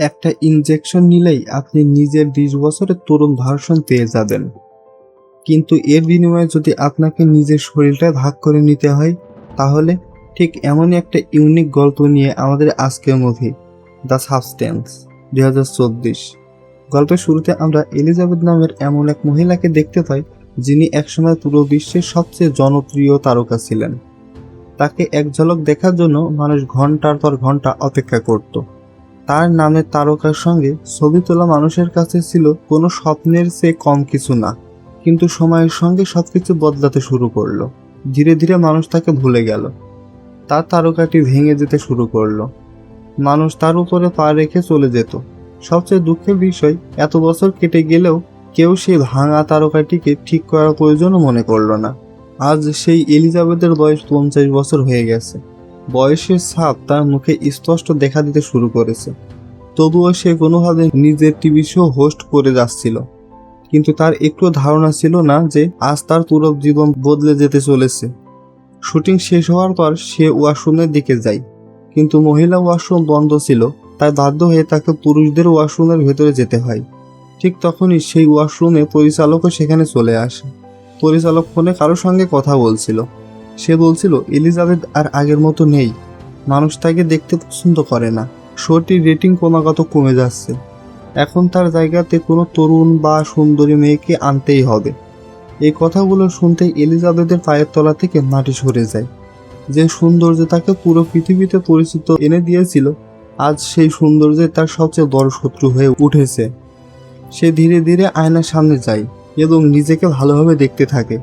একটা ইনজেকশন নিলেই আপনি নিজের 20 বছরের তরুণ ভার্সন পেয়ে যাবেন, কিন্তু এর বিনিময়ে যদি আপনাকে নিজের শরীরটা ভাগ করে নিতে হয়, তাহলে ঠিক এমনই একটা ইউনিক গল্প নিয়ে আমাদের আজকের মুভি দ্য সাবস্টেন্স 2024। গল্পের শুরুতে আমরা এলিজাবেথ নামের এমন এক মহিলাকে দেখতে পাই যিনি একসময় পুরো বিশ্বের সবচেয়ে জনপ্রিয় তারকা ছিলেন। তাকে এক ঝলক দেখার জন্য মানুষ ঘন্টার পর ঘন্টা অপেক্ষা করত। তার নামের তারকার সঙ্গে ছবি তোলা মানুষের কাছে ছিল কোনো স্বপ্নের চেয়ে কম কিছু না। কিন্তু সময়ের সঙ্গে সবকিছু বদলাতে শুরু করলো। ধীরে ধীরে মানুষ তাকে ভুলে গেল। তার তারকাটি ভেঙে যেতে শুরু করলো। মানুষ তার উপরে পা রেখে চলে যেত। সবচেয়ে দুঃখের বিষয়, এত বছর কেটে গেলেও কেউ সেই ভাঙা তারকাটিকে ঠিক করার প্রয়োজনও মনে করলো না। আজ সেই এলিজাবেথের বয়স 50 বছর হয়ে গেছে। বয়সের ছাপ তার মুখে স্পষ্ট দেখা দিতে শুরু করেছে। তবুও সে কোনোভাবে নিজের টিভি শো হোস্ট করে যাচ্ছিল। কিন্তু তার একটু ধারণা ছিল না যে আজ তার পুরো জীবন বদলে যেতে চলেছে। শুটিং শেষ হওয়ার পর সে ওয়াশরুমের দিকে যায়, কিন্তু মহিলা ওয়াশরুম বন্ধ ছিল, তাই বাধ্য হয়ে তাকে পুরুষদের ওয়াশরুমের ভেতরে যেতে হয়। ঠিক তখনই সেই ওয়াশরুমে পরিচালকও সেখানে চলে আসে। পরিচালক ফোনে কারোর সঙ্গে কথা বলছিল। সে বলছিল এলিজাবেথ আর আগের মতো নেই, মানুষ তাকে দেখতে পছন্দ করে না, শোটির রেটিং ক্রমাগত কমে যাচ্ছে। এখন তার জায়গাতে কোনো তরুণ বা সুন্দরী মেয়েকে আনতেই হবে। এই কথাগুলো শুনতেই এলিজাবেথের পায়ের তলা থেকে মাটি সরে যায়। যে সৌন্দর্য তাকে পুরো পৃথিবীতে পরিচিত এনে দিয়েছিল, আজ সেই সৌন্দর্য তার সবচেয়ে বড় শত্রু হয়ে উঠেছে। সে ধীরে ধীরে আয়নার সামনে যায় এবং নিজেকে ভালোভাবে দেখতে থাকে।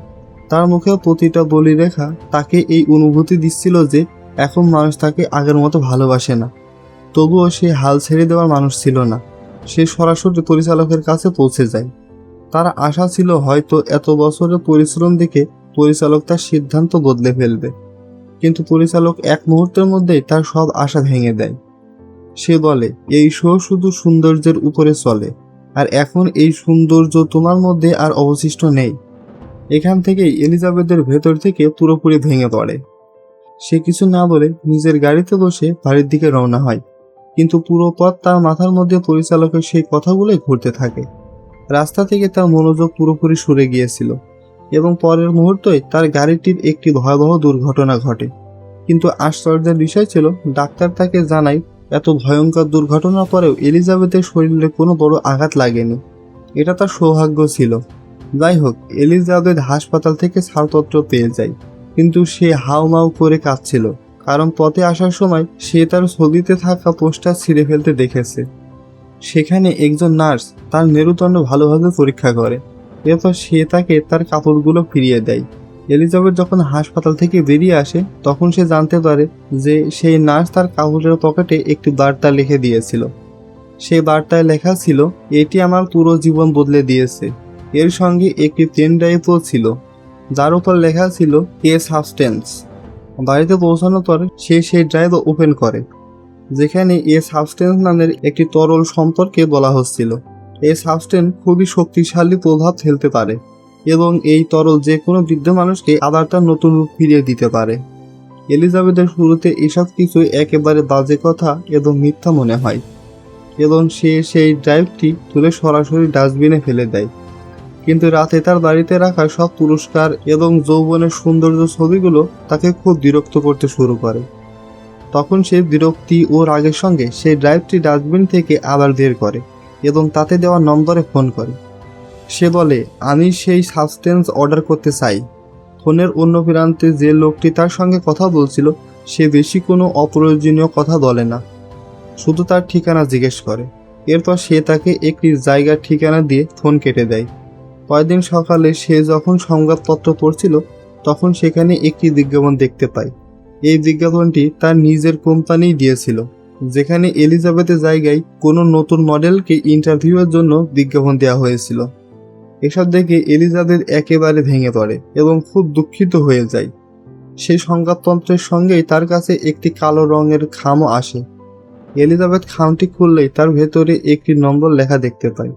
তার মুখে প্রতিটা বলিরেখা তাকে এই অনুভূতি দিচ্ছিল যে এখন মানুষ তাকে আগের মতো ভালোবাসে না। তবুও সে হাল ছেড়ে দেওয়ার মানুষ ছিল না। সে সরাসরি পরিচালকের কাছে পৌঁছে যায়। তার আশা ছিল হয়তো এত বছরের পরিশ্রম দেখে পরিচালক তার সিদ্ধান্ত বদলে ফেলবে, কিন্তু পরিচালক এক মুহূর্তের মধ্যেই তার সব আশা ভেঙে দেয়। সে বলে, এই শো শুধু সৌন্দর্যের উপরে চলে, আর এখন এই সৌন্দর্য তোমার মধ্যে আর অবশিষ্ট নেই। এখান থেকেই এলিজাবেথের ভেতর থেকে পুরোপুরি ভেঙে পড়ে। সে কিছু না বলে নিজের গাড়িতে বসে বাড়ির দিকে রওনা হয়, কিন্তু পুরো পথ তার মাথার মধ্যে পরিচালকের সেই কথাগুলোই ঘুরতে থাকে। রাস্তা থেকে তার মনোযোগ পুরোপুরি সরে গিয়েছিল এবং পরের মুহূর্তেই তার গাড়িটির একটি ভয়াবহ দুর্ঘটনা ঘটে। কিন্তু আশ্চর্যের বিষয় ছিল, ডাক্তার তাকে জানায় এত ভয়ঙ্কর দুর্ঘটনার পরেও এলিজাবেথের শরীরে কোনো বড় আঘাত লাগেনি। এটা তার সৌভাগ্য ছিল। যাই হোক, এলিজাবেথ হাসপাতাল থেকে ছাড়পত্র পেয়ে যায়, কিন্তু সে হাউমাউ করে কাঁদছিল, কারণ পথে আসার সময় সে তার ছবিতে থাকা পোস্টার ছিঁড়ে ফেলতে দেখেছে। সেখানে একজন নার্স তার মেরুদণ্ড ভালোভাবে পরীক্ষা করে। এরপর সে তাকে তার কাপড়গুলো ফিরিয়ে দেয়। এলিজাবেথ যখন হাসপাতাল থেকে বেরিয়ে আসে, তখন সে জানতে পারে যে সেই নার্স তার কাপড়ের পকেটে একটি বার্তা লিখে দিয়েছিল। সেই বার্তায় লেখা ছিল, এটি আমার পুরো জীবন বদলে দিয়েছে। এর সঙ্গে একটি পেন ড্রাইভও ছিল, যার উপর লেখা ছিল এ সাবস্টেন্স। বাড়িতে পৌঁছানোর পর সে সেই ড্রাইভ ওপেন করে, যেখানে এ সাবস্টেন্স নামের একটি তরল সম্পর্কে বলা হচ্ছিল। এই সাবস্টেন্স খুবই শক্তিশালী প্রভাব ফেলতে পারে এবং এই তরল যে কোনো বৃদ্ধ মানুষকে আবার তার নতুন রূপ ফিরিয়ে দিতে পারে। এলিজাবেথের শুরুতে এসব কিছুই একেবারে বাজে কথা এবং মিথ্যা মনে হয় এবং সে সেই ড্রাইভটি তুলে সরাসরি ডাস্টবিনে ফেলে দেয়। কিন্তু রাতে তার বাড়িতে রাখা সব পুরস্কার এবং যৌবনের সৌন্দর্য ছবিগুলো তাকে খুব বিরক্ত করতে শুরু করে। তখন সে বিরক্তি ও রাগের সঙ্গে সেই ড্রাইভটি ডাস্টবিন থেকে আবার বের করে এবং তাতে দেওয়া নম্বরে ফোন করে। সে বলে, আমি সেই সাবস্টেন্স অর্ডার করতে চাই। ফোনের অন্য প্রান্তে যে লোকটি তার সঙ্গে কথা বলছিল, সে বেশি কোনো অপ্রয়োজনীয় কথা বলে না, শুধু তার ঠিকানা জিজ্ঞেস করে। এরপর সে তাকে একটি জায়গার ঠিকানা দিয়ে ফোন কেটে দেয়। পরদিন সকালে সে যখন সংবাদপত্র পড়ছিল, তখন সেখানে একটি বিজ্ঞাপন দেখতে পায়। এই বিজ্ঞাপনটি তার নিজের কোম্পানিই দিয়েছিল, যেখানে এলিজাবেথের জায়গায় কোনো নতুন মডেলকে ইন্টারভিউয়ের জন্য বিজ্ঞাপন দেওয়া হয়েছিল। এসব দেখে এলিজাবেথ একেবারে ভেঙে পড়ে এবং খুব দুঃখিত হয়ে যায়। সেই সংবাদপত্রের সঙ্গেই তার কাছে একটি কালো রঙের খামও আসে। এলিজাবেথ খামটি খুললেই তার ভেতরে একটি নম্বর লেখা দেখতে পায়।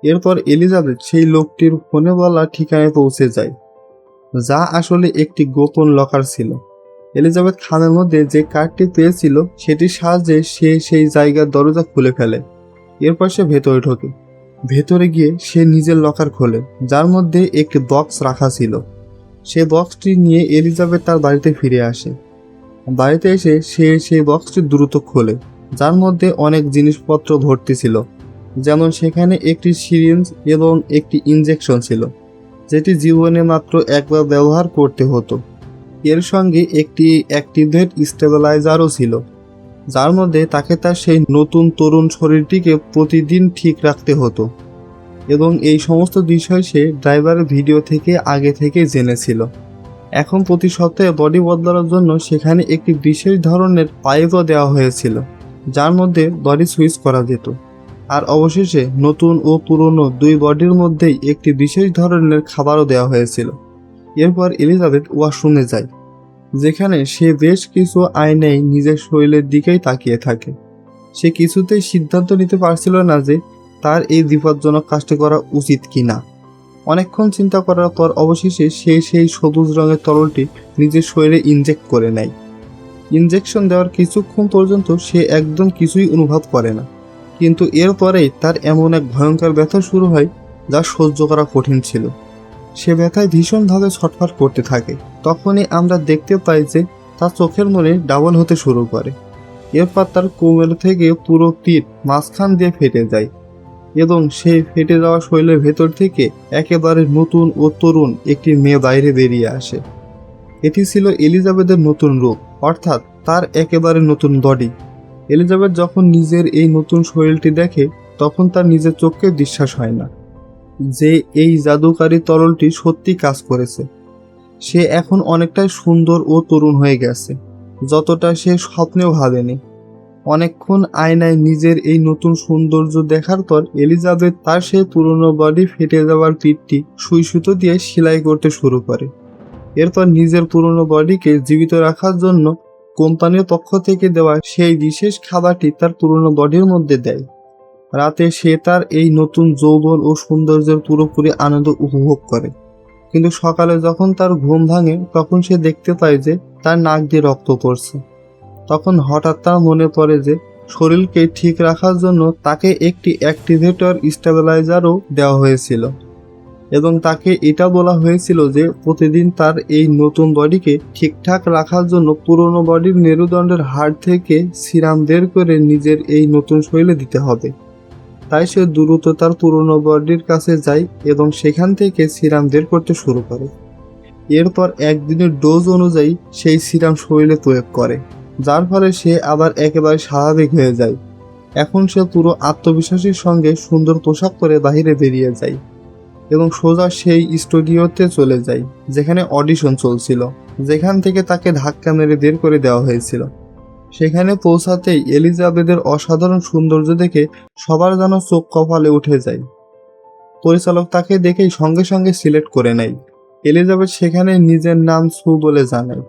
এরপর এলিজাবেথ সেই লোকটির ফোনে বলা ঠিকানায় পৌঁছে যায়, যা আসলে একটি গোপন লকার ছিল। এলিজাবেথ খামের মধ্যে যে কার্ডটি পেয়েছিল, সেটির সাহায্যে সে সেই জায়গার দরজা খুলে ফেলে এরপর সে ভেতরে ঢোকে। ভেতরে গিয়ে সে নিজের লকার খোলে, যার মধ্যে একটি বক্স রাখা ছিল। সে বক্সটি নিয়ে এলিজাবেথ তার বাড়িতে ফিরে আসে। বাড়িতে এসে সে সেই বক্সটি দ্রুত খোলে, যার মধ্যে অনেক জিনিসপত্র ভর্তি ছিল। যেমন সেখানে একটি সিরিঞ্জ এবং একটি ইনজেকশন ছিল, যেটি জীবনে মাত্র একবার ব্যবহার করতে হতো। এর সঙ্গে একটি অ্যাক্টিভেট স্টেবিলাইজারও ছিল, যার মধ্যে তাকে তার সেই নতুন তরুণ শরীরটিকে প্রতিদিন ঠিক রাখতে হতো। এবং এই সমস্ত বিষয় সে ড্রাইভারের ভিডিও থেকে আগে থেকে জেনেছিল। এখন প্রতি সপ্তাহে বডি বদলানোর জন্য সেখানে একটি বিশেষ ধরনের পাইপও দেওয়া হয়েছিল, যার মধ্যে বডি সুইচ করা যেত। আর অবশেষে নতুন ও পুরনো দুই বডির মধ্যেই একটি বিশেষ ধরনের খাবারও দেওয়া হয়েছিল। এরপর এলিজাবেথ ওয়াশরুমে যায়, যেখানে সে বেশ কিছু আয়নায় নিজের শরীরের দিকেই তাকিয়ে থাকে। সে কিছুতেই সিদ্ধান্ত নিতে পারছিল না যে তার এই বিপজ্জনক কাজটি করা উচিত কিনা। অনেকক্ষণ চিন্তা করার পর অবশেষে সে সেই সবুজ রঙের তরলটি নিজের শরীরে ইনজেক্ট করে নেয়। ইনজেকশন দেওয়ার কিছুক্ষণ পর্যন্ত সে একদম কিছুই অনুভব করে না, কিন্তু এরপরেই তার এমন এক ভয়ঙ্কর ব্যথা শুরু হয় যা সহ্য করা কঠিন ছিল। সে ব্যথায় ভীষণভাবে ছটফট করতে থাকে। তখনই আমরা দেখতে পাই যে তার চোখের মনে ডাবল হতে শুরু করে। এরপর তার কোমর থেকে পুরো পিঠ মাঝখান দিয়ে ফেটে যায় এবং সেই ফেটে যাওয়া শরীরের ভেতর থেকে একেবারে নতুন ও তরুণ একটি মেয়ে বাইরে বেরিয়ে আসে। এটি ছিল এলিজাবেথের নতুন রূপ, অর্থাৎ তার একেবারে নতুন বডি। এলিজাবেথ যখন নিজের এই নতুন শরীরটি দেখে, তখন তার নিজের চোখকে বিশ্বাস হয় না যে এই জাদুকারী তরলটি সত্যি কাজ করেছে। সে এখন অনেকটাই সুন্দর ও তরুণ হয়ে গেছে, যতটা সে স্বপ্নেও ভাবেনি। অনেকক্ষণ আয়নায় নিজের এই নতুন সৌন্দর্য দেখার পর এলিজাবেথ তার সেই পুরনো বডি ফেটে যাওয়ার পিঠটি সুই সুতো দিয়ে সেলাই করতে শুরু করে। এরপর নিজের পুরনো বডিকে জীবিত রাখার জন্য কোম্পানির পক্ষ থেকে দেওয়া সেই বিশেষ খাবারটি তার পুরনো বডির মধ্যে দেয়। রাতে সে তার এই নতুন যৌবন ও সৌন্দর্যের পুরোপুরি আনন্দ উপভোগ করে। কিন্তু সকালে যখন তার ঘুম ভাঙে, তখন সে দেখতে পায় যে তার নাক দিয়ে রক্ত পড়ছে। তখন হঠাৎ তার মনে পড়ে যে শরীরকে ঠিক রাখার জন্য তাকে একটি অ্যাক্টিভেটর স্টেবিলাইজারও দেওয়া হয়েছিল এবং তাকে এটা বলা হয়েছিল যে প্রতিদিন তার এই নতুন বডিকে ঠিকঠাক রাখার জন্য পুরনো বডির মেরুদণ্ডের হাড় থেকে সিরাম বের করে নিজের এই নতুন শরীরে দিতে হবে। তাই সে দ্রুত তার পুরনো বডির কাছে যায় এবং সেখান থেকে সিরাম বের করতে শুরু করে। এরপর একদিনের ডোজ অনুযায়ী সেই সিরাম শরীরে প্রয়োগ করে, যার ফলে সে আবার একেবারে স্বাভাবিক হয়ে যায়। এখন সে পুরো আত্মবিশ্বাসের সঙ্গে সুন্দর পোশাক পরে বাহিরে বেরিয়ে যায় এবং সোজা সেই স্টুডিওতে চলে যায় যেখানে অডিশন চলছিল, যেখান থেকে তাকে ধাক্কা মেরে বের করে দেওয়া হয়েছিল। সেখানে পৌঁছাতেই এলিজাবেথের অসাধারণ সৌন্দর্য দেখে সবার যেন চোখ কপালে উঠে যায়। পরিচালক তাকে দেখেই সঙ্গে সঙ্গে সিলেক্ট করে নেয়। এলিজাবেথ সেখানে নিজের নাম সু বলে জানায়।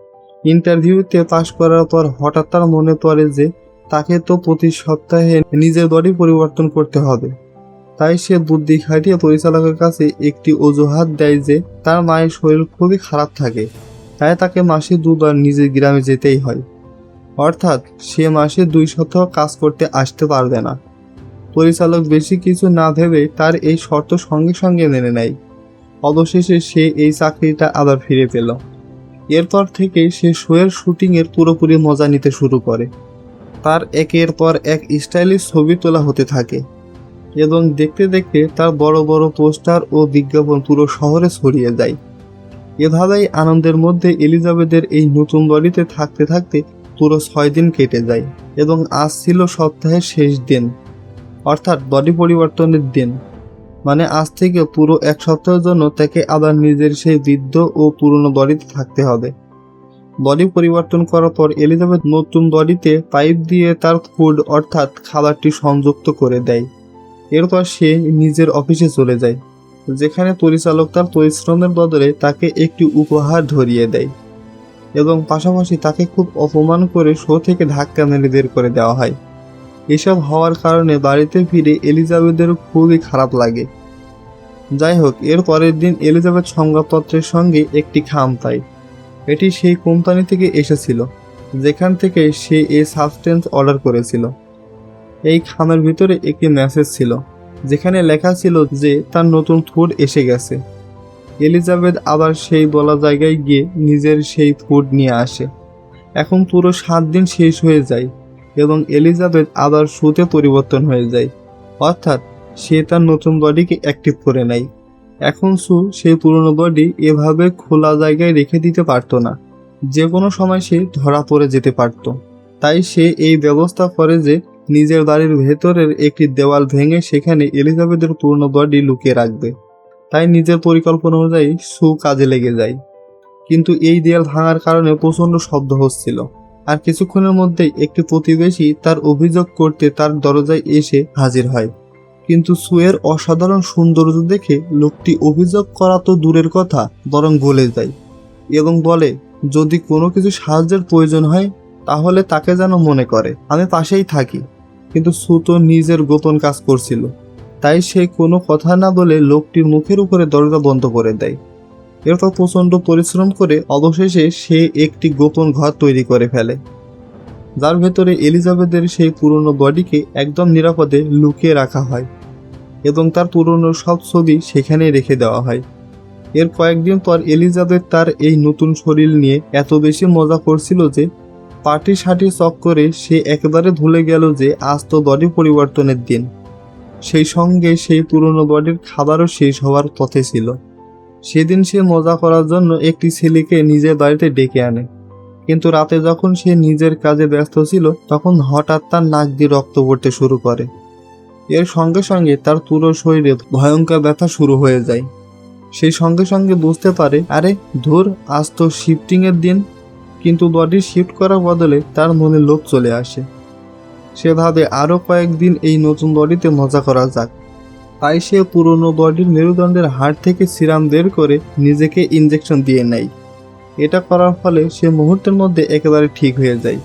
ইন্টারভিউতে পাশ করার পর হঠাৎ তার মনে পড়ে যে তাকে তো প্রতি সপ্তাহে নিজের বডি পরিবর্তন করতে হবে। তাই সে বুদ্ধি খাটিয়ে পরিচালকের কাছে একটি অজুহাত দেয় যে তার মায়ের শরীর খুবই খারাপ থাকে, তাই তাকে মাসে 2 বার নিজের গ্রামে যেতেই হয়। অর্থাৎ সে মাসে 2 সপ্তাহ কাজ করতে আসতে পারবে না। পরিচালক বেশি কিছু না ভেবে তার এই শর্ত সঙ্গে সঙ্গে মেনে নেয়। অবশেষে সে এই চাকরিটা আবার ফিরে পেল। এরপর থেকে সে শোয়ের শুটিংয়ের পুরোপুরি মজা নিতে শুরু করে। তার একের পর এক স্টাইলিশ ছবি তোলা হতে থাকে এবং দেখতে দেখতে তার বড় বড় পোস্টার ও বিজ্ঞাপন পুরো শহরে ছড়িয়ে যায়। এভাবেই আনন্দের মধ্যে এলিজাবেথের এই নতুন বডিতে থাকতে থাকতে পুরো 6 দিন কেটে যায় এবং আজ ছিল সপ্তাহের শেষ দিন, অর্থাৎ বডি পরিবর্তনের দিন। মানে আজ থেকে পুরো 1 সপ্তাহের জন্য তাকে আবার নিজের সেই বৃদ্ধ ও পুরনো বডিতে থাকতে হবে। বডি পরিবর্তন করার পর এলিজাবেথ নতুন বডিতে পাইপ দিয়ে তার ফুড অর্থাৎ খাবারটি সংযুক্ত করে দেয়। এরপর সে নিজের অফিসে চলে যায়, যেখানে পরিচালক তার পরিশ্রমের বদলে তাকে একটি উপহার ধরিয়ে দেয় এবং পাশাপাশি তাকে খুব অপমান করে শো থেকে ধাক্কা মেরে বের করে দেওয়া হয়। এসব হওয়ার কারণে বাড়িতে ফিরে এলিজাবেথের খুবই খারাপ লাগে। যাই হোক, এর পরের দিন এলিজাবেথ সংবাদপত্রের সঙ্গে একটি খাম পায়। এটি সেই কোম্পানি থেকে এসেছিল যেখান থেকে সে এই সাবস্টেন্স অর্ডার করেছিল। এই খামের ভিতরে একটি মেসেজ ছিল, যেখানে লেখা ছিল যে তার নতুন ফুড এসে গেছে। এলিজাবেথ আবার সেই বলা জায়গায় গিয়ে নিজের সেই ফুড নিয়ে আসে। এখন পুরো 7 দিন শেষ হয়ে যায় এবং এলিজাবেথ আবার শুতে পরিবর্তন হয়ে যায়, অর্থাৎ সে তার নতুন বডিকে অ্যাক্টিভ করে নেয়। এখন সু সেই পুরনো বডি এভাবে খোলা জায়গায় রেখে দিতে পারতো না, যে কোনো সময় সে ধরা পড়ে যেতে পারত। তাই সে এই ব্যবস্থা করে যে নিজের বাড়ির ভেতরের একটি দেওয়াল ভেঙে সেখানে এলিজাবেথের পুরনো বডি লুকিয়ে রাখবে। তাই নিজের পরিকল্পনা অনুযায়ী সু কাজে লেগে যায়। কিন্তু এই দেয়াল ভাঙার কারণে প্রচণ্ড শব্দ হচ্ছিল, আর কিছুক্ষণের মধ্যেই একটি প্রতিবেশী তার অভিযোগ করতে তার দরজায় এসে হাজির হয়। কিন্তু সুয়ের অসাধারণ সৌন্দর্য দেখে লোকটি অভিযোগ করা তো দূরের কথা, বরং গলে যায় এবং বলে যদি কোনো কিছু সাহায্যের প্রয়োজন হয় তাহলে তাকে যেন মনে করে আমি পাশেই থাকি। কিন্তু সু তো নিজের গোপন কাজ করছিল, তাই সে কোনো কথা না বলে লোকটির মুখের উপরে দরজা বন্ধ করে দেয়। এরপর প্রচণ্ড পরিশ্রম করে অবশেষে সে একটি গোপন ঘর তৈরি করে ফেলে, যার ভেতরে এলিজাবেথের সেই পুরনো বডিকে একদম নিরাপদে লুকিয়ে রাখা হয় এবং তার পুরনো সব ছবি সেখানেই রেখে দেওয়া হয়। এর কয়েকদিন পর এলিজাবেথ তার এই নতুন শরীর নিয়ে এত বেশি মজা করছিল যে পার্টি সাটি চক্করে সে একেবারে ভুলে গেল যে আজ তো বডি পরিবর্তনের দিন। সেই সঙ্গে সেই পুরনো বডির খাবারও শেষ হওয়ার পথে ছিল। সেদিন সে মজা করার জন্য একটি ছেলেকে নিজের বাড়িতে ডেকে আনে, কিন্তু রাতে যখন সে নিজের কাজে ব্যস্ত ছিল তখন হঠাৎ তার নাক দিয়ে রক্ত পড়তে শুরু করে। এর সঙ্গে সঙ্গে তার পুরো শরীরে ভয়ঙ্কর ব্যথা শুরু হয়ে যায়। সেই সঙ্গে সঙ্গে বুঝতে পারে আরে ধুর, আজ তো শিফটিংয়ের দিন। কিন্তু বডি শিফট করার বদলে তার মনে লোভ চলে আসে। সে ভাবে আরও কয়েকদিন এই নতুন বডিতে মজা করা যাক। তাই সে পুরনো বডির মেরুদণ্ডের হাড় থেকে সিরাম বের করে নিজেকে ইনজেকশন দিয়ে নেয়। এটা করার ফলে সে মুহূর্তের মধ্যে একেবারে ঠিক হয়ে যায়।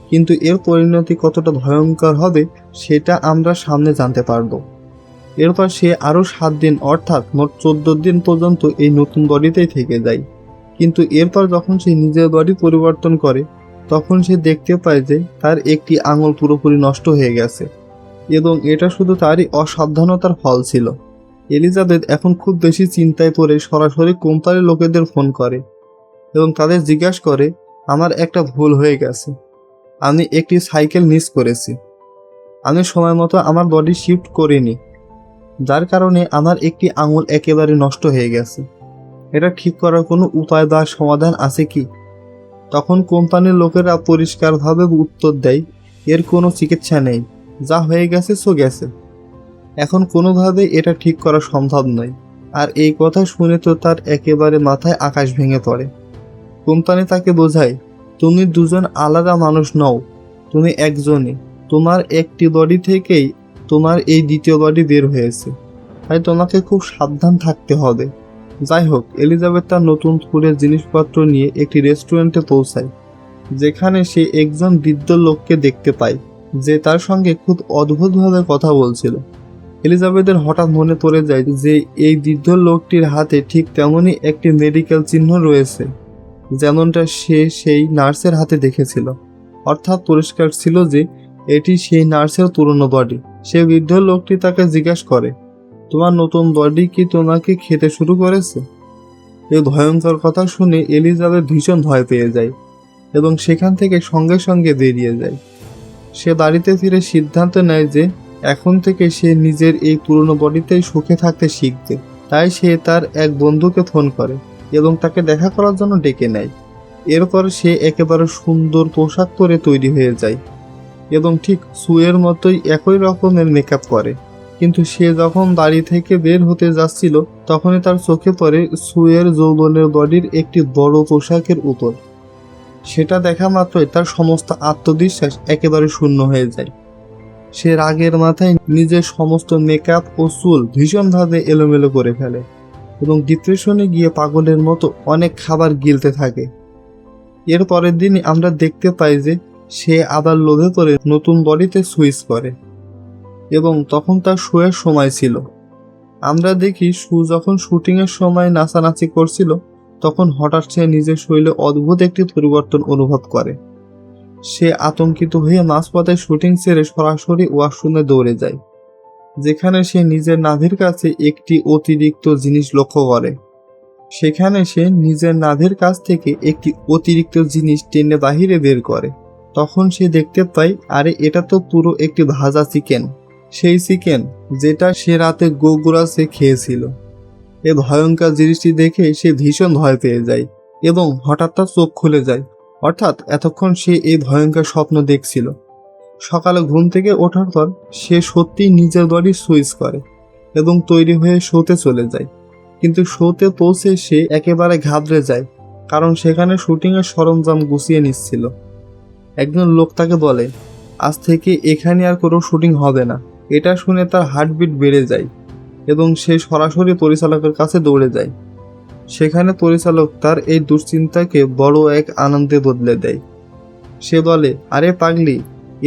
কিন্তু এর পরিণতি কতটা ভয়ঙ্কর হবে সেটা আমরা সামনে জানতে পারবো। এরপর সে আরও 7 দিন অর্থাৎ মোট 14 দিন পর্যন্ত এই নতুন বডিতেই থেকে যায়। কিন্তু এরপর যখন সে নিজের বডি পরিবর্তন করে তখন সে দেখতে পায় যে তার একটি আঙুল পুরোপুরি নষ্ট হয়ে গেছে এবং এটা শুধু তারই অসাবধানতার ফল ছিল। এলিজাবেথ এখন খুব বেশি চিন্তায় পড়ে সরাসরি কোম্পানির লোকেদের ফোন করে এবং তাদের জিজ্ঞাসা করে আমার একটা ভুল হয়ে গেছে, আমি একটি সাইকেল মিস করেছি, আমি সময় মতো আমার বডি শিফট করিনি, যার কারণে আমার একটি আঙুল একেবারে নষ্ট হয়ে গেছে। এটা ঠিক করার কোনো উপায় বা সমাধান আছে কি? তখন কোম্পানির লোকেরা পরিষ্কারভাবে উত্তর দেয় এর কোনো চিকিৎসা নেই, যা হয়ে গেছে সো গেছে, এখন কোনোভাবে এটা ঠিক করা সম্ভব নয়। আর এই কথা শুনে তো তার একেবারে মাথায় আকাশ ভেঙে পড়ে। কোম্পানি তাকে বোঝায় তুমি দুজন আলাদা মানুষ নও, তুমি একজনই, তোমার একটি বডি থেকেই তোমার এই দ্বিতীয় বডি বের হয়েছে, তাই তোমাকে খুব সাবধান থাকতে হবে। যাই হোক, এলিজাবেথ তার নতুন ফুডের জিনিসপত্র নিয়ে একটি রেস্টুরেন্টে পৌঁছায়, যেখানে সে একজন বৃদ্ধ লোককে দেখতে পায় যে তার সঙ্গে খুব অদ্ভুতভাবে কথা বলছিল। এলিজাবেথের হঠাৎ মনে পড়ে যায় যে এই বৃদ্ধ লোকটির হাতে ঠিক তেমনই একটি মেডিকেল চিহ্ন রয়েছে যেমনটা সে সেই নার্সের হাতে দেখেছিল। অর্থাৎ পরিষ্কার ছিল যে এটি সেই নার্সের পুরনো বডি। সে বৃদ্ধ লোকটি তাকে জিজ্ঞাসা করে তোমার নতুন বডি কি তোমাকে খেতে শুরু করেছে? এই ভয়ঙ্কর কথা শুনে এলিজাবেথ ভীষণ ভয় পেয়ে যায় এবং সেখান থেকে সঙ্গে সঙ্গে বেরিয়ে যায়। সে বাড়িতে ফিরে সিদ্ধান্ত নেয় যে এখন থেকে সে নিজের এই পুরনো বডিতেই সুখে থাকতে শিখবে। তাই সে তার এক বন্ধুকে ফোন করে এবং তাকে দেখা করার জন্য ডেকে নেয়। এরপর সে একেবারে সুন্দর পোশাক পরে তৈরি হয়ে যায় এবং ঠিক সুয়ের মতোই একই রকমের মেকআপ করে। কিন্তু সে যখন বাড়ি থেকে বের হতে যাচ্ছিল তখনই তার চোখে পড়ে সুয়ের যৌবনের বডির একটি বড় পোশাকের উপর। সেটা দেখা মাত্রই তার সমস্ত আত্মবিশ্বাস একেবারে শূন্য হয়ে যায়। সে রাগের মাথায় নিজের সমস্ত মেকআপ ও চুল ভীষণভাবে এলোমেলো করে ফেলে এবং ডিপ্রেশনে গিয়ে পাগলের মতো অনেক খাবার গিলতে থাকে। এর পরের দিনই আমরা দেখতে পাই যে সে আবার লোভে পড়ে নতুন বডিতে সুইচ করে এবং তখন তার শোয়ের সময় ছিল। আমরা দেখি সু যখন শুটিংয়ের সময় নাচানাচি করছিল তখন হঠাৎ সে নিজের শরীরে অদ্ভুত একটি পরিবর্তন অনুভব করে। সে আতঙ্কিত হয়ে মাঝপথে শুটিং ছেড়ে সরাসরি ওয়াশরুমে দৌড়ে যায়, যেখানে সে নিজের নাভির কাছে একটি অতিরিক্ত জিনিস লক্ষ্য করে। সেখানে সে নিজের নাভির কাছ থেকে একটি অতিরিক্ত জিনিস টেনে বাহিরে বের করে। তখন সে দেখতে পায়, আরে এটা তো পুরো একটি ভাজা চিকেন, সেই চিকেন যেটা সে রাতে গোগ্রাসে খেয়েছিল। এ ভয়ঙ্কর জিনিসটি দেখে সে ভীষণ ভয় পেয়ে যায় এবং হঠাৎ তার চোখ খুলে যায়, অর্থাৎ এতক্ষণ সে এই ভয়ঙ্কর স্বপ্ন দেখছিল। সকালে ঘুম থেকে ওঠার পর সে সত্যিই নিজের বডি সুইচ করে এবং তৈরি হয়ে শোতে চলে যায়। কিন্তু শোতে পৌঁছে সে একেবারে ঘাবড়ে যায়, কারণ সেখানে শুটিংয়ের সরঞ্জাম গুছিয়ে নিচ্ছিল। একজন লোক তাকে বলে, আজ থেকে এখানে আর কোনো শুটিং হবে না। এটা শুনে তার হার্টবিট বেড়ে যায় এবং সে সরাসরি পরিচালকের কাছে দৌড়ে যায়। সেখানে পরিচালক তার এই দুশ্চিন্তাকে বড় এক আনন্দে বদলে দেয়। সে বলে, আরে পাগলি,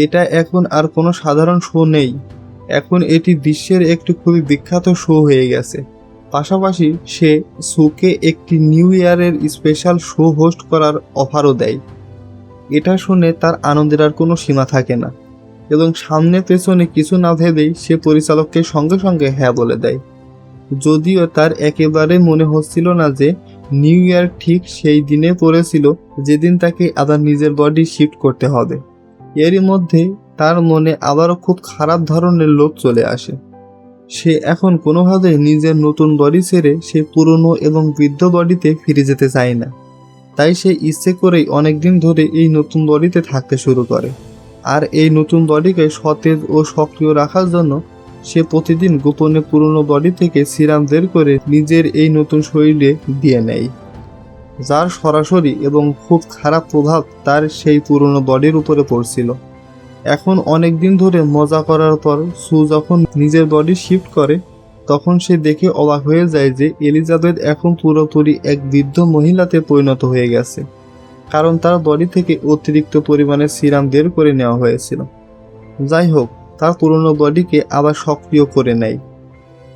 এটা এখন আর কোনো সাধারণ শো নেই, এখন এটি বিশ্বের একটি খুবই বিখ্যাত শো হয়ে গেছে। পাশাপাশি সে সুকে একটি নিউ ইয়ারের স্পেশাল শো হোস্ট করার অফারও দেয়। এটা শুনে তার আনন্দের আর কোনো সীমা থাকে না এবং সামনে পেছনে কিছু না ভেবেই সে পরিচালককে সঙ্গে সঙ্গে হ্যাঁ বলে দেয়। যদিও তার একেবারে মনে হচ্ছিল না যে নিউ ইয়ার ঠিক সেই দিনে পড়েছিল যেদিন তাকে আবার নিজের বডি শিফট করতে হবে। এরই মধ্যে তার মনে আবারও খুব খারাপ ধরনের লোভ চলে আসে। সে এখন কোনোভাবে নিজের নতুন বডি ছেড়ে সে পুরনো এবং বৃদ্ধ বডিতে ফিরে যেতে চায় না। তাই সে ইচ্ছে করেই অনেকদিন ধরে এই নতুন বডিতে থাকতে শুরু করে। আর এই নতুন বডিকে সতেজ ও সক্রিয় রাখার জন্য সে প্রতিদিন গোপনে পুরনো বডি থেকে সিরাম বের করে নিজের এই নতুন শরীরে দিয়ে নেয়, যার সরাসরি এবং খুব খারাপ প্রভাব তার সেই পুরনো বডির উপরে পড়ছিল। এখন অনেক দিন ধরে মজা করার পর সু যখন নিজের বডি শিফট করে, তখন সে দেখে অবাক হয়ে যায় যে এলিজাবেথ এখন পুরোপুরি এক বৃদ্ধ মহিলাতে পরিণত হয়ে গেছে, কারণ তার বডি থেকে অতিরিক্ত পরিমাণে সিরাম বের করে নেওয়া হয়েছিল। যাই হোক, তার পুরনো বডিকে আবার সক্রিয় করে নেয়।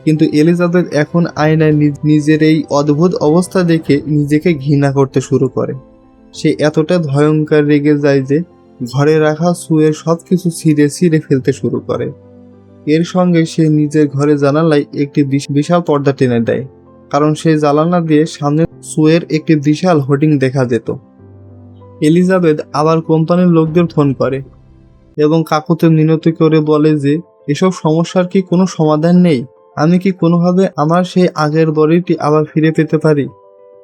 কিন্তু এলিজাবেথ এখন আয়নায় নিজের এই অদ্ভুত অবস্থা দেখে নিজেকে ঘৃণা করতে শুরু করে। সে এতটা ভয়ঙ্কর রেগে যায় যে ঘরে রাখা সুয়ের সবকিছু ছিঁড়ে ছিঁড়ে ফেলতে শুরু করে। এর সঙ্গে সে নিজের ঘরে জানালায় একটি বিশাল পর্দা টেনে দেয়, কারণ সেই জানালা দিয়ে সামনে সুয়ের একটি বিশাল হোর্ডিং দেখা যেত। এলিজাবেথ আবার কোম্পানির লোকদের ফোন করে এবং কাকুতে মিনতি করে বলে যে এসব সমস্যার কি কোনো সমাধান নেই, আমি কি কোনোভাবে আমার সেই আগের বডিটি আবার ফিরে পেতে পারি?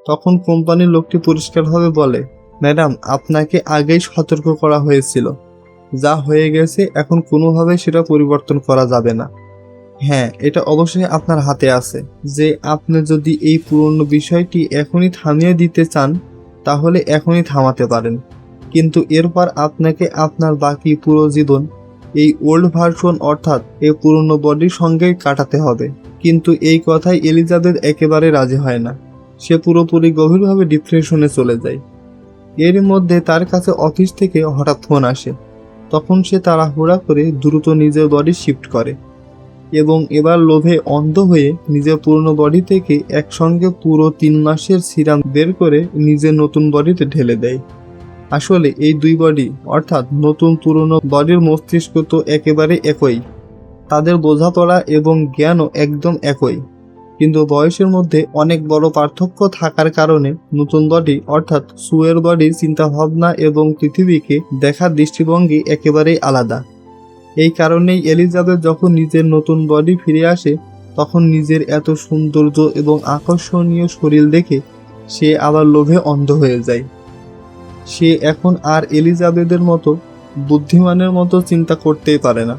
তখন কোম্পানির লোকটি পরিষ্কারভাবে বলে, ম্যাডাম, আপনাকে আগেই সতর্ক করা হয়েছিল, যা হয়ে গেছে এখন কোনোভাবে সেটা পরিবর্তন করা যাবে না। হ্যাঁ, এটা অবশ্যই আপনার হাতে আছে যে আপনি যদি এই পুরনো বিষয়টি এখনই থামিয়ে দিতে চান তাহলে এখনই থামাতে পারেন, কিন্তু এরপর আপনাকে আপনার বাকি পুরো জীবন এই ওল্ড ভার্সন অর্থাৎ এই পুরনো বডির সঙ্গেই কাটাতে হবে। কিন্তু এই কথায় এলিজাবেথ একেবারে রাজি হয় না। সে পুরোপুরি গভীরভাবে ডিপ্রেশনে চলে যায়। এর মধ্যে তার কাছে অফিস থেকে হঠাৎ ফোন আসে। তখন সে তাড়াহুড়া করে দ্রুত নিজের বডি শিফট করে এবং এবার লোভে অন্ধ হয়ে নিজের পুরনো বডি থেকে একসঙ্গে পুরো 3 মাসের সিরাম বের করে নিজের নতুন বডিতে ঢেলে দেয়। আসলে এই দুই বডি অর্থাৎ নতুন পুরনো বডির মস্তিষ্ক তো একেবারে একই, তাদের বোঝাপড়া এবং জ্ঞানও একদম একই, কিন্তু বয়সের মধ্যে অনেক বড় পার্থক্য থাকার কারণে নতুন বডি অর্থাৎ সুয়ের বডি চিন্তাভাবনা এবং পৃথিবীকে দেখার দৃষ্টিভঙ্গি একেবারেই আলাদা। এই কারণেই এলিজাবেথ যখন নিজের নতুন বডি ফিরে আসে তখন নিজের এত সৌন্দর্য এবং আকর্ষণীয় শরীর দেখে সে আবার লোভে অন্ধ হয়ে যায়। সে এখন আর এলিজাবেথের মতো বুদ্ধিমানের মতো চিন্তা করতেই পারে না।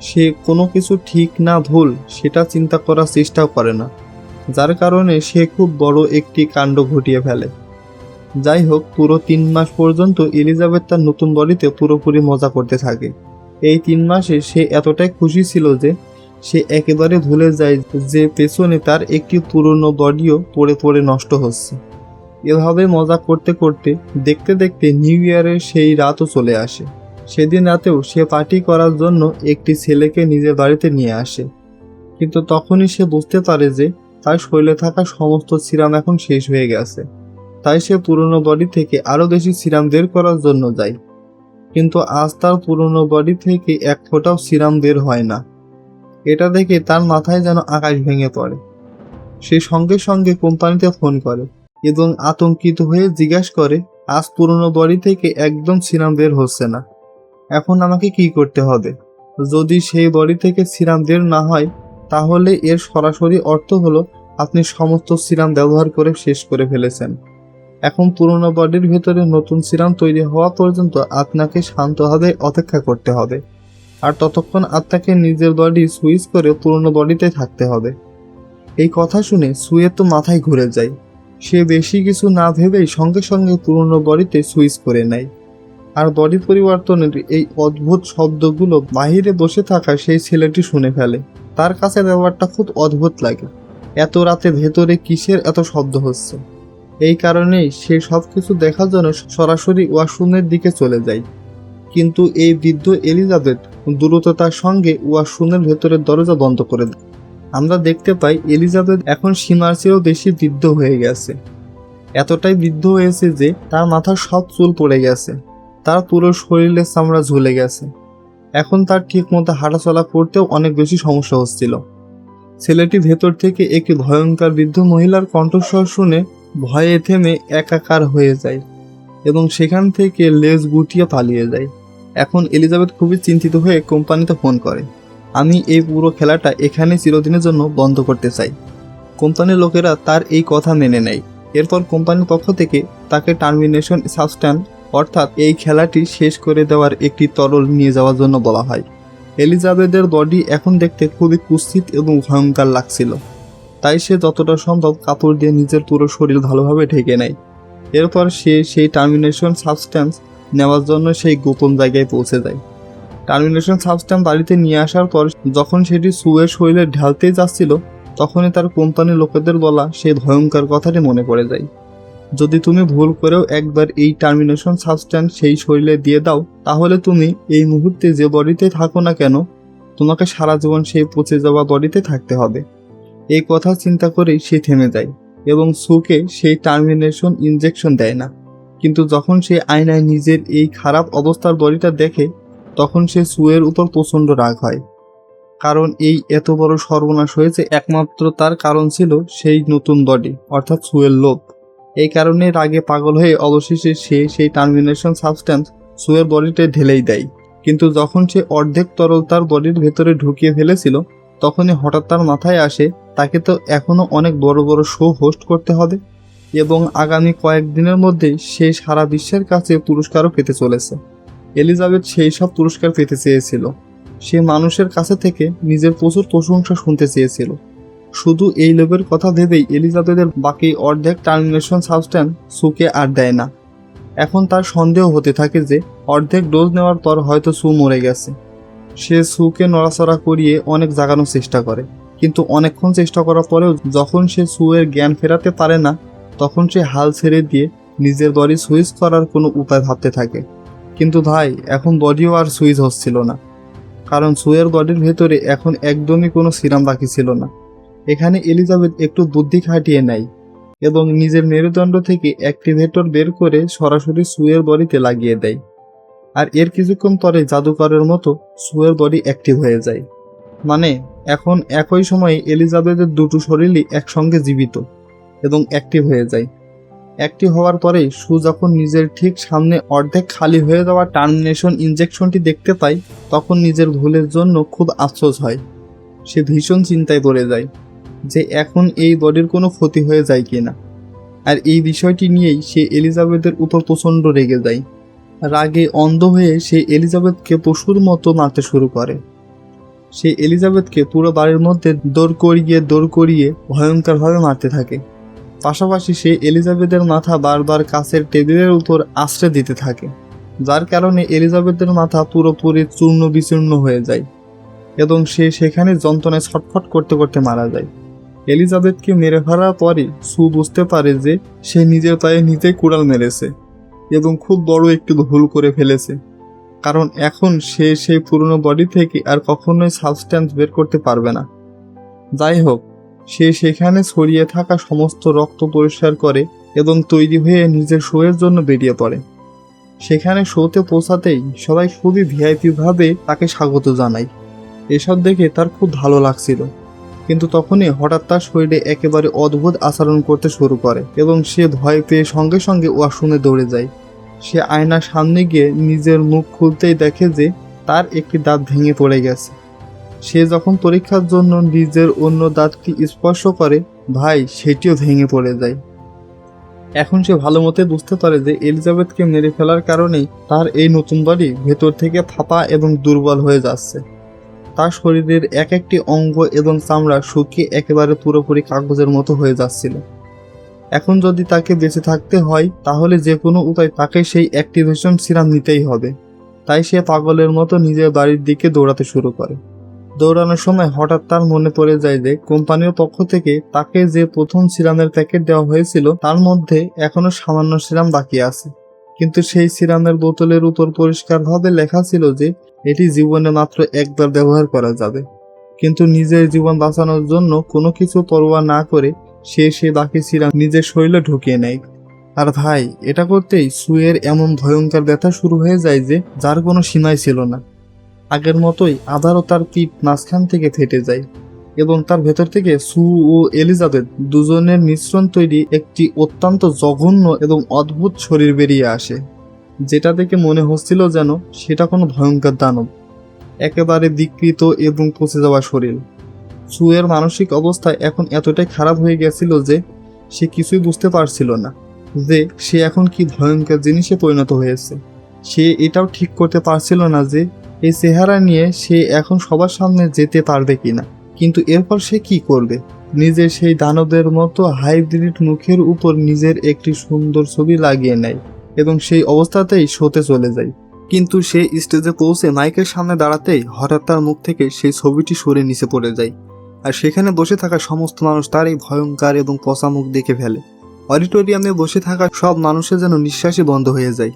সে কোনো কিছু ঠিক না ভুল সেটা চিন্তা করার চেষ্টাও করে না, যার কারণে সে খুব বড় একটি কাণ্ড ঘটিয়ে ফেলে। যাই হোক, পুরো 3 মাস পর্যন্ত এলিজাবেথ তার নতুন বডিতে পুরোপুরি মজা করতে থাকে। এই 3 মাসে সে এতটাই খুশি ছিল যে সে একেবারে ভুলে যায় যে পেছনে তার একটি পুরনো বডিও পড়ে পড়ে নষ্ট হচ্ছে। এভাবে মজা করতে করতে দেখতে দেখতে নিউ ইয়ারের সেই রাতও চলে আসে। সেদিন রাতেও সে পার্টি করার জন্য একটি ছেলেকে নিজের বাড়িতে নিয়ে আসে, কিন্তু তখনই সে বুঝতে পারে যে তার শরীরে থাকা সমস্ত সিরাম এখন শেষ হয়ে গেছে। তাই সে পুরনো বডি থেকে আরও বেশি সিরাম বের করার জন্য যায় কিন্তু আজ তার পুরনো বডি থেকে এক ফোঁটাও সিরাম বের হয় না। এটা দেখে তার মাথায় যেন আকাশ ভেঙে পড়ে। সে সঙ্গে সঙ্গে কোম্পানিতে ফোন করে এবং আতঙ্কিত হয়ে জিজ্ঞাসা করে, আজ পুরনো বডি থেকে একদম সিরাম বের হচ্ছে না, এখন আমাকে কি করতে হবে? যদি সেই বডি থেকে সিরাম বের না হয়, তাহলে এর সরাসরি অর্থ হলো আপনি সমস্ত সিরাম ব্যবহার করে শেষ করে ফেলেছেন। এখন পুরনো বডির ভেতরে নতুন সিরাম তৈরি হওয়া পর্যন্ত আপনাকে শান্তভাবে অপেক্ষা করতে হবে, আর ততক্ষণ আপনাকে নিজের বডি সুইচ করে পুরনো বডিতে থাকতে হবে। এই কথা শুনে সুয়ের তো মাথায় ঘুরে যায়। সে বেশি কিছু না ভেবেই সঙ্গে সঙ্গে পুরনো বডিতে সুইচ করে নেয়। আর বডি পরিবর্তনের এই অদ্ভুত শব্দগুলো বাহিরে বসে থাকা সেই ছেলেটি শুনে ফেলে। তার কাছে ব্যাপারটা খুব অদ্ভুত লাগে। এত রাতে ভেতরে কিসের এত শব্দ হচ্ছে? এই কারণেই সে সবকিছু দেখার জন্য সরাসরি ওয়াশরুমের দিকে চলে যায়। কিন্তু এই বৃদ্ধ এলিজাবেথ দ্রুততার সঙ্গে ওয়াশরুমের ভেতরের দরজা বন্ধ করে দেয়। আমরা দেখতে পাই এলিজাবেথ এখন সীমার চেয়েও বেশি বৃদ্ধ হয়ে গেছে। এতটাই বৃদ্ধ হয়েছে যে তার মাথার সব চুল পড়ে গেছে, তার পুরো শরীরের চামড়া ঝুলে গেছে। এখন তার ঠিক মতো হাঁটাচলা করতেও অনেক বেশি সমস্যা হচ্ছিল। ছেলেটি ভেতর থেকে একটি ভয়ঙ্কর বৃদ্ধ মহিলার কণ্ঠস্বর শুনে ভয়ে থেমে একাকার হয়ে যায় এবং সেখান থেকে লেজ গুটিয়ে পালিয়ে যায়। এখন এলিজাবেথ খুবই চিন্তিত হয়ে কোম্পানিতে ফোন করে। আমি এই পুরো খেলাটা এখানে চিরদিনের জন্য বন্ধ করতে চাই। কোম্পানির লোকেরা তার এই কথা মেনে নেয়। এরপর কোম্পানির পক্ষ থেকে তাকে টার্মিনেশন সাবস্ট্যান্স অর্থাৎ এই খেলাটি শেষ করে দেওয়ার একটি তরল নিয়ে যাওয়ার জন্য বলা হয়। এলিজাবেথের বডি এখন দেখতে খুবই কুৎসিত এবং ভয়ঙ্কর লাগছিল, তাই সে যতটা সম্ভব কাপড় দিয়ে নিজের পুরো শরীর ভালোভাবে ঢেকে নেয়। এরপর সে সেই টার্মিনেশন সাবস্ট্যান্স নেওয়ার জন্য সেই গোপন জায়গায় পৌঁছে যায়। টার্মিনেশন সাবস্ট্যান্স বাড়িতে নিয়ে আসার পর যখন সেটি সুয়ের শরীরে ঢালতেই যাচ্ছিল, তখনই তার কোম্পানির লোকেদের বলা সেই ভয়ঙ্কর কথাটি মনে পড়ে যায়। যদি তুমি ভুল করেও একবার এই টার্মিনেশন সাবস্ট্যান্স সেই শরীরে দিয়ে দাও, তাহলে তুমি এই মুহূর্তে যে বডিতে থাকো না কেন, তোমাকে সারা জীবন সেই পচে যাওয়া বডিতে থাকতে হবে। এই কথা চিন্তা করেই সে থেমে যায় এবং সুকে সেই টার্মিনেশন ইনজেকশন দেয় না। কিন্তু যখন সে আয়নায় নিজের এই খারাপ অবস্থার বডিটা দেখে, তখন সে সুয়ের উপর প্রচণ্ড রাগ হয়। কারণ এই এত বড় সর্বনাশ হয়েছে একমাত্র তার কারণ ছিল সেই নতুন বডি অর্থাৎ সুয়ের লোভ। এই কারণে রাগে পাগল হয়ে অবশেষে সে সেই টার্মিনেশন সাবস্ট্যান্স সুয়ের বডিতে ঢেলেই দেয়। কিন্তু যখন সে অর্ধেক তরল তার বডির ভেতরে ঢুকিয়ে ফেলেছিল, তখনই হঠাৎ তার মাথায় আসে তাকে তো এখনও অনেক বড় বড় শো হোস্ট করতে হবে এবং আগামী কয়েকদিনের মধ্যে সে সারা বিশ্বের কাছে পুরস্কারও পেতে চলেছে। এলিজাবেথ সেই সব পুরস্কার পেতে চেয়েছিল। সে মানুষের কাছে থেকে নিজের প্রচুর প্রশংসা শুনতে চেয়েছিল। শুধু এই লোভের কথা ভেবেই এলিজাবেথের বাকি অর্ধেক টার্মিনেশন সাবস্ট্যান্স সুকে আর দেয় না। এখন তার সন্দেহ হতে থাকে যে অর্ধেক ডোজ নেওয়ার পর হয়তো সু মরে গেছে। সে সুকে নড়াচড়া করিয়ে অনেক জাগানোর চেষ্টা করে, কিন্তু অনেকক্ষণ চেষ্টা করার পরেও যখন সে সুয়ের জ্ঞান ফেরাতে পারে না, তখন সে হাল ছেড়ে দিয়ে নিজের বডি সুইচ করার কোনো উপায় ভাবতে থাকে। কিন্তু ভাই, এখন বডিও আর সুইচ হচ্ছিল না, কারণ সুয়ের বডির ভেতরে এখন একদমই কোনো সিরাম বাকি ছিল না। এখানে এলিজাবেথ একটু বুদ্ধি খাটিয়ে নেয় এবং নিজের মেরুদণ্ড থেকে অ্যাক্টিভেটর বের করে সরাসরি সুয়ের বডিতে লাগিয়ে দেয়। আর এর কিছুক্ষণ পরে জাদুকরের মতো সুয়ের বডি অ্যাক্টিভ হয়ে যায়। মানে এখন একই সময়ে এলিজাবেথের দুটো শরীরই একসঙ্গে জীবিত এবং অ্যাক্টিভ হয়ে যায়। অ্যাক্টিভ হওয়ার পরেই সু যখন নিজের ঠিক সামনে অর্ধেক খালি হয়ে যাওয়া টার্মিনেশন ইনজেকশনটি দেখতে পায়, তখন নিজের ভুলের জন্য খুব আফসোস হয়। সে ভীষণ চিন্তায় পড়ে যায় যে এখন এই বডির কোনো ক্ষতি হয়ে যায় কিনা। আর এই বিষয়টি নিয়েই সে এলিজাবেথের উপর প্রচণ্ড রেগে যায়। রাগে অন্ধ হয়ে সে এলিজাবেথকে পশুর মতো মারতে শুরু করে। সে এলিজাবেথকে পুরো বাড়ির মধ্যে দৌড় করিয়ে ভয়ঙ্করভাবে মারতে থাকে। পাশাপাশি সে এলিজাবেথের মাথা বারবার কাছের টেবিলের উপর আশ্রয় দিতে থাকে, যার কারণে এলিজাবেথের মাথা পুরোপুরি চূর্ণ বিচূর্ণ হয়ে যায় এবং সে সেখানে যন্ত্রণায় ছটফট করতে করতে মারা যায়। এলিজাবেথকে মেরে ফেলার পরে সু বুঝতে পারে যে সে নিজের পায়ে নিজেই কুড়াল মেরেছে এবং খুব বড় একটি ভুল করে ফেলেছে, কারণ এখন সে সেই পুরনো বডি থেকে আর কখনোই সাবস্ট্যান্স বের করতে পারবে না। যাই হোক, সে সেখানে ছড়িয়ে থাকা সমস্ত রক্ত পরিষ্কার করে এবং তৈরি হয়ে নিজের শোয়ের জন্য বেরিয়ে পড়ে। সেখানে শোতে পৌঁছাতেই সবাই খুবই ভিআইপি ভাবে তাকে স্বাগত জানায়। এসব দেখে তার খুব ভালো লাগছিল, কিন্তু তখনই হঠাৎ তার শরীরে একেবারে অদ্ভুত আচরণ করতে শুরু করে এবং সে ভয় পেয়ে সঙ্গে সঙ্গে ওয়াশরুমে দৌড়ে যায়। সে আয়নার সামনে গিয়ে নিজের মুখ খুলতেই দেখে যে তার একটি দাঁত ভেঙে পড়ে গেছে। সে যখন পরীক্ষার জন্য নিজের অন্য দাঁতটি স্পর্শ করে, ভাই সেটিও ভেঙে পড়ে যায়। এখন সে ভালো মতে বুঝতে পারে যে এলিজাবেথকে মেরে ফেলার কারণেই তার এই নতুন বডি ভেতর থেকে ফাঁপা এবং দুর্বল হয়ে যাচ্ছে। তার শরীরের এক একটি অঙ্গ এবং চামড়া শুকিয়ে একেবারে পুরোপুরি কাগজের মতো হয়ে যাচ্ছিল। এখন যদি তাকে বেঁচে থাকতে হয় তাহলে যে কোনো উপায় তাকে সেই অ্যাক্টিভেশন সিরাম নিতেই হবে। তাই সে পাগলের মতো নিজের বাড়ির দিকে দৌড়াতে শুরু করে। দৌড়ানোর সময় হঠাৎ তার মনে পড়ে যায় যে কোম্পানির পক্ষ থেকে তাকে যে প্রথম সিরামের প্যাকেট দেওয়া হয়েছিল তার মধ্যে এখনো সামান্য সিরাম বাকি আছে, কিন্তু সেই সিরামের বোতলের উপর পরিষ্কারভাবে লেখা ছিল যে এটি জীবনে মাত্র একবার ব্যবহার করা যাবে। কিন্তু নিজের জীবন বাঁচানোর জন্য কোনো কিছু পরোয়া না করে সে বাকি সিরাম নিজের শরীরে ঢুকিয়ে নেয়। আর ভাই, এটা করতেই সুয়ের এমন ভয়ঙ্কর ব্যথা শুরু হয়ে যায় যে যার কোনো সীমাই ছিল না। আগের মতোই আবারও তার পিঠ মাঝখান থেকে ফেটে যায় এবং তার ভেতর থেকে সু ও এলিজাবেথ দুজনের মিশ্রণ তৈরি একটি অত্যন্ত জঘন্য এবং অদ্ভুত শরীর বেরিয়ে আসে, যেটা দেখে মনে হচ্ছিল যেন সেটা কোনো ভয়ঙ্কর দানব। একেবারে বিকৃত এবং পচে যাওয়া শরীর। সুয়ের মানসিক অবস্থা এখন এতটাই খারাপ হয়ে গেছিল যে সে কিছুই বুঝতে পারছিল না যে সে এখন কি ভয়ঙ্কর জিনিসে পরিণত হয়েছে। সে এটাও ঠিক করতে পারছিল না যে এই চেহারা নিয়ে সে এখন সবার সামনে যেতে পারবে কিনা। কিন্তু এরপর সে কি করবে? নিজের সেই দানবের মতো হাইব্রিড মুখের উপর নিজের একটি সুন্দর ছবি লাগিয়ে নেয় এবং সেই অবস্থাতেই শোতে চলে যায়। কিন্তু সে স্টেজে পৌঁছে মাইকের সামনে দাঁড়াতেই হঠাৎ তার মুখ থেকে সেই ছবিটি সরে নিচে পড়ে যায়, আর সেখানে বসে থাকা সমস্ত মানুষ তার এই ভয়ঙ্কর এবং পচা মুখ দেখে ফেলে। অডিটোরিয়ামে বসে থাকা সব মানুষের যেন নিঃশ্বাসই বন্ধ হয়ে যায়।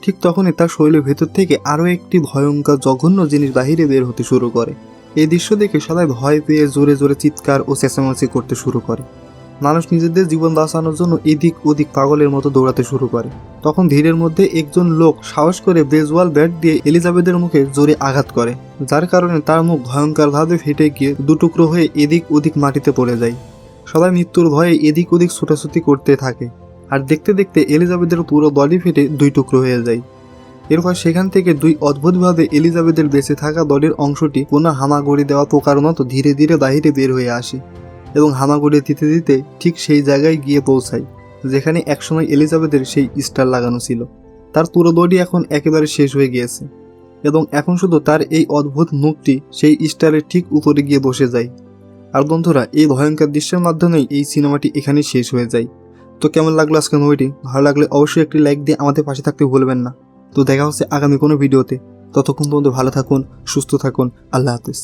ঠিক তখনই তার শরীরের ভেতর থেকে আরও একটি ভয়ঙ্কর জঘন্য জিনিস বাহিরে বের হতে শুরু করে। এই দৃশ্য দেখে সবাই ভয় পেয়ে জোরে জোরে চিৎকার ও চেঁচামেচি করতে শুরু করে। মানুষ নিজেদের জীবন বাঁচানোর জন্য এদিক ওদিক পাগলের মতো দৌড়াতে শুরু করে। তখন ভিড়ের মধ্যে একজন লোক সাহস করে বেজওয়াল ব্যাট দিয়ে এলিজাবেথের মুখে জোরে আঘাত করে, যার কারণে তার মুখ ভয়ঙ্করভাবে ফেটে গিয়ে দুটুকরো হয়ে এদিক ওদিক মাটিতে পড়ে যায়। সবাই মৃত্যুর ভয়ে এদিক ওদিক ছোটাছুটি করতে থাকে, আর দেখতে দেখতে এলিজাবেথের পুরো বডি ফেটে দুই টুকরো হয়ে যায়। এরপর সেখান থেকে দুই অদ্ভুতভাবে এলিজাবেথের বেঁচে থাকা বডির অংশটি কোনো হামাগুড়ি দেওয়া পোকার মতো ধীরে ধীরে বাহিরে বের হয়ে আসে এবং হামাগুড়ি দিতে দিতে ঠিক সেই জায়গায় গিয়ে পৌঁছায় যেখানে একসময় এলিজাবেথের সেই স্টার লাগানো ছিল। তার পুরো বডি এখন একেবারে শেষ হয়ে গিয়েছে এবং এখন শুধু তার এই অদ্ভুত মুখটি সেই স্টারের ঠিক উপরে গিয়ে বসে যায়। আর বন্ধুরা, এই ভয়ঙ্কর দৃশ্যের মাধ্যমেই এই সিনেমাটি এখানেই শেষ হয়ে যায়। তো কেমন লাগলো আজকের মুভিটি? ভালো লাগলে অবশ্যই একটি লাইক দিয়ে আমাদের পাশে থাকতে ভুলবেন না। তো দেখা হচ্ছে আগামী কোনো ভিডিওতে। ততক্ষণ পর্যন্ত ভালো থাকুন, সুস্থ থাকুন। আল্লাহ হাফেজ।